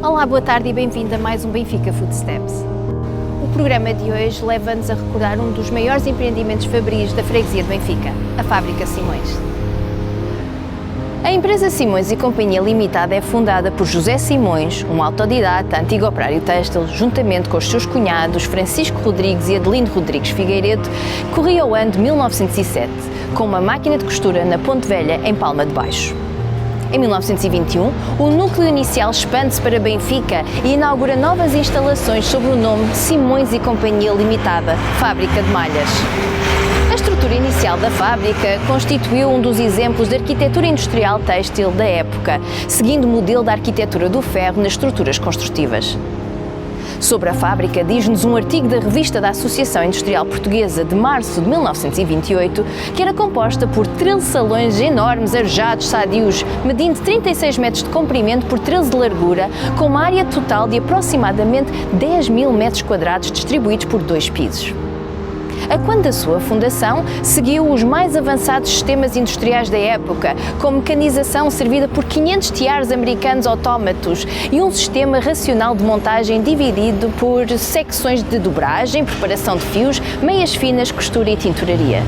Olá, boa tarde e bem-vindo a mais um Benfica Footsteps. O programa de hoje leva-nos a recordar um dos maiores empreendimentos fabris da freguesia de Benfica, a Fábrica Simões. A empresa Simões e Companhia Limitada é fundada por José Simões, um autodidata, antigo operário têxtil, juntamente com os seus cunhados Francisco Rodrigues e Adelindo Rodrigues Figueiredo, que corria o ano de 1907, com uma máquina de costura na Ponte Velha, em Palma de Baixo. Em 1921, o núcleo inicial expande-se para Benfica e inaugura novas instalações sob o nome Simões e Companhia Limitada, Fábrica de Malhas. A estrutura inicial da fábrica constituiu um dos exemplos de arquitetura industrial têxtil da época, seguindo o modelo da arquitetura do ferro nas estruturas construtivas. Sobre a fábrica, diz-nos um artigo da revista da Associação Industrial Portuguesa de março de 1928, que era composta por 13 salões enormes, arejados, sadios, medindo 36 metros de comprimento por 13 de largura, com uma área total de aproximadamente 10.000 metros quadrados distribuídos por 2 pisos. A quando da sua fundação, seguiu os mais avançados sistemas industriais da época, com mecanização servida por 500 tiares americanos autómatos e um sistema racional de montagem dividido por secções de dobragem, preparação de fios, meias finas, costura e tinturaria.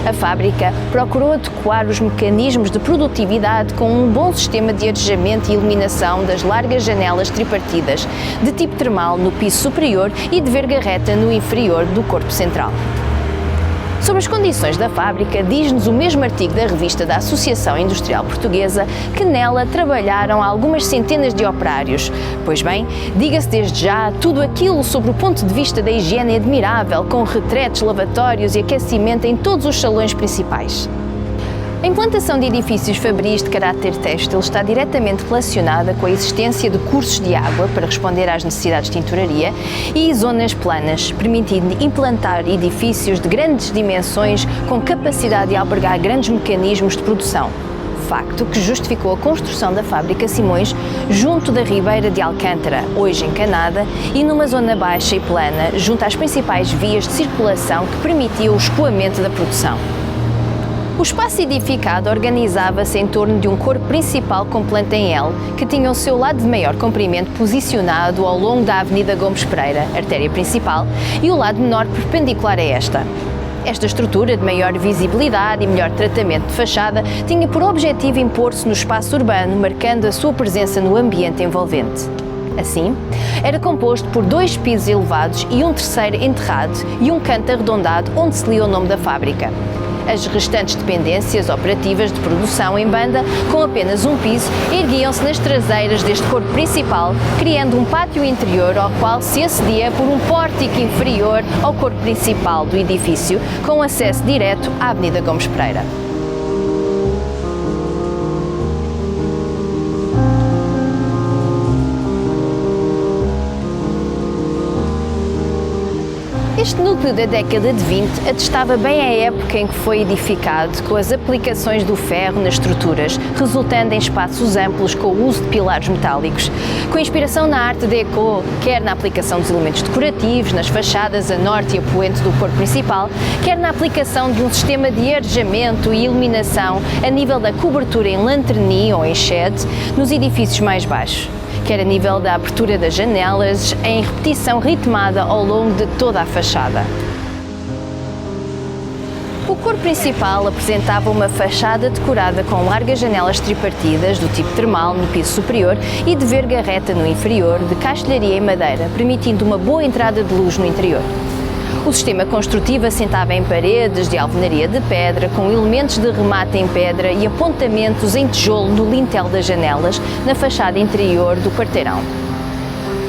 A fábrica procurou adequar os mecanismos de produtividade com um bom sistema de arejamento e iluminação das largas janelas tripartidas, de tipo termal no piso superior e de vergarreta no inferior do corpo central. Sobre as condições da fábrica, diz-nos o mesmo artigo da revista da Associação Industrial Portuguesa que nela trabalharam algumas centenas de operários. Pois bem, diga-se desde já, tudo aquilo sobre o ponto de vista da higiene admirável, com retretes, lavatórios e aquecimento em todos os salões principais. A implantação de edifícios fabris de caráter têxtil está diretamente relacionada com a existência de cursos de água para responder às necessidades de tinturaria e zonas planas, permitindo implantar edifícios de grandes dimensões com capacidade de albergar grandes mecanismos de produção. Facto que justificou a construção da Fábrica Simões junto da Ribeira de Alcântara, hoje encanada, e numa zona baixa e plana, junto às principais vias de circulação que permitiam o escoamento da produção. O espaço edificado organizava-se em torno de um corpo principal com planta em L, que tinha o seu lado de maior comprimento posicionado ao longo da Avenida Gomes Pereira, artéria principal, e o lado menor perpendicular a esta. Esta estrutura, de maior visibilidade e melhor tratamento de fachada, tinha por objetivo impor-se no espaço urbano, marcando a sua presença no ambiente envolvente. Assim, era composto por 2 pisos elevados e um terceiro enterrado e um canto arredondado onde se lia o nome da fábrica. As restantes dependências operativas de produção em banda, com apenas um piso, erguiam-se nas traseiras deste corpo principal, criando um pátio interior ao qual se acedia por um pórtico inferior ao corpo principal do edifício, com acesso direto à Avenida Gomes Pereira. Este núcleo da década de 20 atestava bem a época em que foi edificado, com as aplicações do ferro nas estruturas, resultando em espaços amplos com o uso de pilares metálicos. Com inspiração na arte déco, quer na aplicação dos elementos decorativos, nas fachadas a norte e a poente do corpo principal, quer na aplicação de um sistema de arejamento e iluminação a nível da cobertura em lanternie ou em shed, nos edifícios mais baixos, quer a nível da abertura das janelas, em repetição ritmada ao longo de toda a fachada. O corpo principal apresentava uma fachada decorada com largas janelas tripartidas do tipo termal no piso superior e de vergarreta no inferior, de castelharia em madeira, permitindo uma boa entrada de luz no interior. O sistema construtivo assentava em paredes de alvenaria de pedra, com elementos de remate em pedra e apontamentos em tijolo no lintel das janelas, na fachada interior do quarteirão.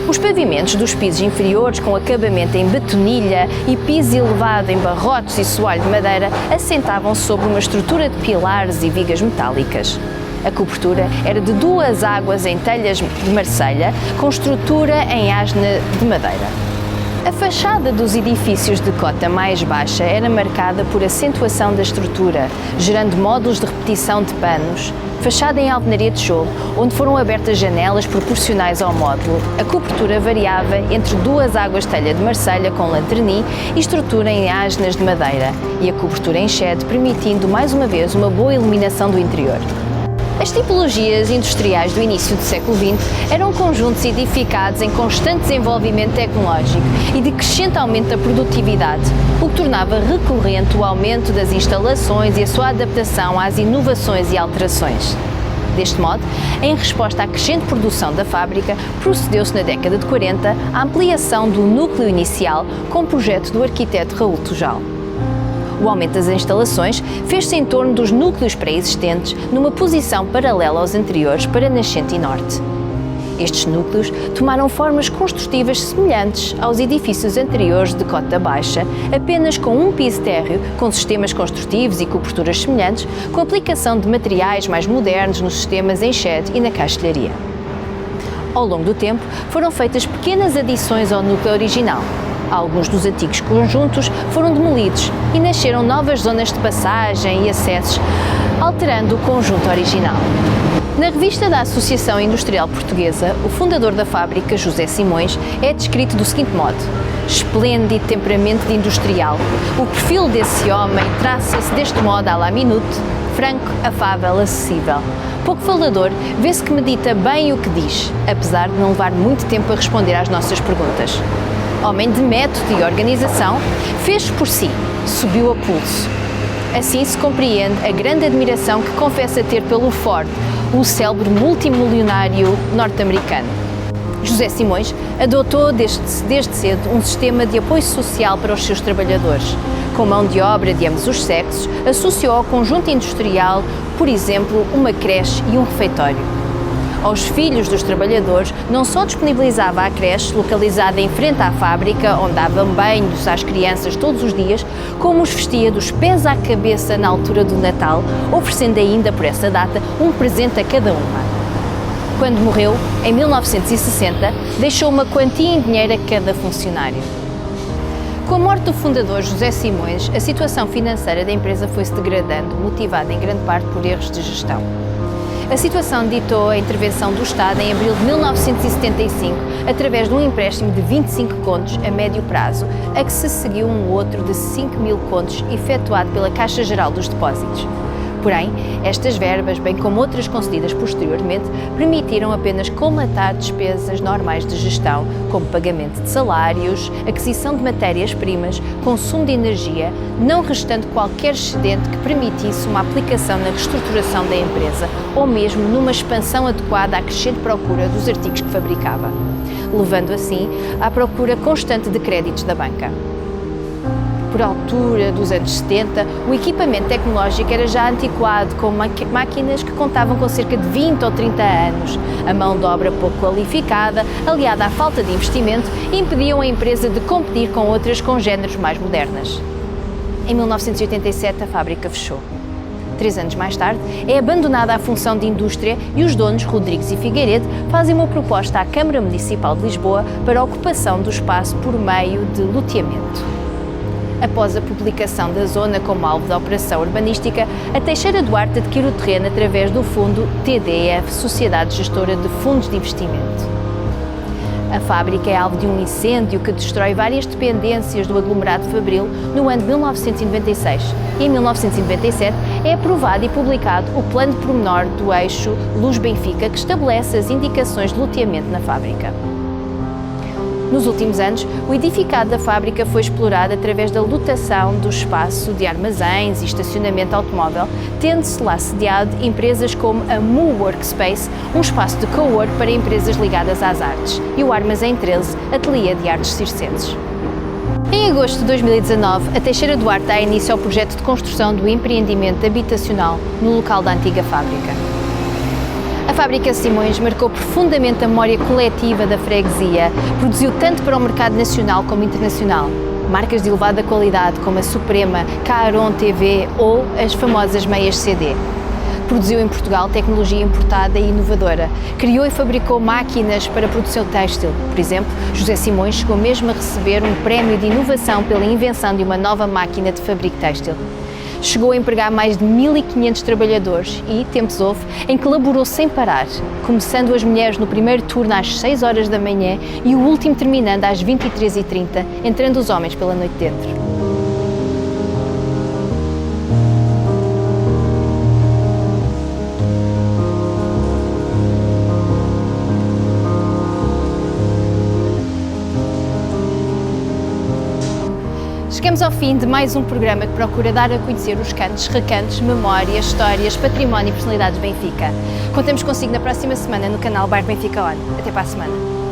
Os pavimentos dos pisos inferiores, com acabamento em betonilha e piso elevado em barrotes e soalho de madeira, assentavam sobre uma estrutura de pilares e vigas metálicas. A cobertura era de 2 águas em telhas de Marselha, com estrutura em asne de madeira. A fachada dos edifícios de cota mais baixa era marcada por acentuação da estrutura, gerando módulos de repetição de panos, fachada em alvenaria de tijolo, onde foram abertas janelas proporcionais ao módulo. A cobertura variava entre 2 águas de telha de Marselha com lanternie e estrutura em asnas de madeira, e a cobertura em shed, permitindo mais uma vez uma boa iluminação do interior. As tipologias industriais do início do século XX eram conjuntos edificados em constante desenvolvimento tecnológico e de crescente aumento da produtividade, o que tornava recorrente o aumento das instalações e a sua adaptação às inovações e alterações. Deste modo, em resposta à crescente produção da fábrica, procedeu-se na década de 40 à ampliação do núcleo inicial com o projeto do arquiteto Raul Tujal. O aumento das instalações fez-se em torno dos núcleos pré-existentes, numa posição paralela aos anteriores para nascente e norte. Estes núcleos tomaram formas construtivas semelhantes aos edifícios anteriores de cota baixa, apenas com um piso térreo, com sistemas construtivos e coberturas semelhantes, com aplicação de materiais mais modernos nos sistemas em shed e na caixilharia. Ao longo do tempo, foram feitas pequenas adições ao núcleo original. Alguns dos antigos conjuntos foram demolidos e nasceram novas zonas de passagem e acessos, alterando o conjunto original. Na revista da Associação Industrial Portuguesa, o fundador da fábrica, José Simões, é descrito do seguinte modo: esplêndido temperamento de industrial. O perfil desse homem traça-se deste modo à la minute, franco, afável, acessível. Pouco falador, vê-se que medita bem o que diz, apesar de não levar muito tempo a responder às nossas perguntas. Homem de método e organização, fez por si, subiu a pulso. Assim se compreende a grande admiração que confessa ter pelo Ford, o célebre multimilionário norte-americano. José Simões adotou desde cedo um sistema de apoio social para os seus trabalhadores. Com mão de obra de ambos os sexos, associou ao conjunto industrial, por exemplo, uma creche e um refeitório. Aos filhos dos trabalhadores não só disponibilizava a creche, localizada em frente à fábrica, onde davam banhos às crianças todos os dias, como os vestia dos pés à cabeça na altura do Natal, oferecendo ainda por essa data um presente a cada uma. Quando morreu, em 1960, deixou uma quantia em dinheiro a cada funcionário. Com a morte do fundador José Simões, a situação financeira da empresa foi-se degradando, motivada em grande parte por erros de gestão. A situação ditou a intervenção do Estado em abril de 1975, através de um empréstimo de 25 contos a médio prazo, a que se seguiu um outro de 5.000 contos efetuado pela Caixa Geral dos Depósitos. Porém, estas verbas, bem como outras concedidas posteriormente, permitiram apenas colmatar despesas normais de gestão, como pagamento de salários, aquisição de matérias-primas, consumo de energia, não restando qualquer excedente que permitisse uma aplicação na reestruturação da empresa ou mesmo numa expansão adequada à crescente procura dos artigos que fabricava, levando assim à procura constante de créditos da banca. Por altura dos anos 70, o equipamento tecnológico era já antiquado, com máquinas que contavam com cerca de 20 ou 30 anos. A mão de obra pouco qualificada, aliada à falta de investimento, impediam a empresa de competir com outras congêneres mais modernas. Em 1987, a fábrica fechou. 3 anos mais tarde, é abandonada a função de indústria e os donos, Rodrigues e Figueiredo, fazem uma proposta à Câmara Municipal de Lisboa para a ocupação do espaço por meio de loteamento. Após a publicação da zona como alvo da operação urbanística, a Teixeira Duarte adquire o terreno através do fundo TDF, Sociedade Gestora de Fundos de Investimento. A fábrica é alvo de um incêndio que destrói várias dependências do aglomerado fabril no ano de 1996 e em 1997 é aprovado e publicado o Plano de Pormenor do Eixo Luz-Benfica, que estabelece as indicações de loteamento na fábrica. Nos últimos anos, o edificado da fábrica foi explorado através da lotação do espaço de armazéns e estacionamento automóvel, tendo-se lá sediado empresas como a Mu Workspace, um espaço de cowork para empresas ligadas às artes, e o Armazém 13, ateliê de artes circenses. Em agosto de 2019, a Teixeira Duarte dá início ao projeto de construção do empreendimento habitacional no local da antiga fábrica. A fábrica Simões marcou profundamente a memória coletiva da freguesia, produziu tanto para o mercado nacional como internacional. Marcas de elevada qualidade como a Suprema, Caron TV ou as famosas meias CD. Produziu em Portugal tecnologia importada e inovadora. Criou e fabricou máquinas para produção têxtil. Por exemplo, José Simões chegou mesmo a receber um prémio de inovação pela invenção de uma nova máquina de fabrico têxtil. Chegou a empregar mais de 1.500 trabalhadores e, tempos houve, em que laborou sem parar, começando as mulheres no primeiro turno às 6 horas da manhã e o último terminando às 23h30, entrando os homens pela noite dentro. Chegamos ao fim de mais um programa que procura dar a conhecer os cantos, recantos, memórias, histórias, património e personalidades de Benfica. Contamos consigo na próxima semana no canal Bar Benfica On. Até para a semana.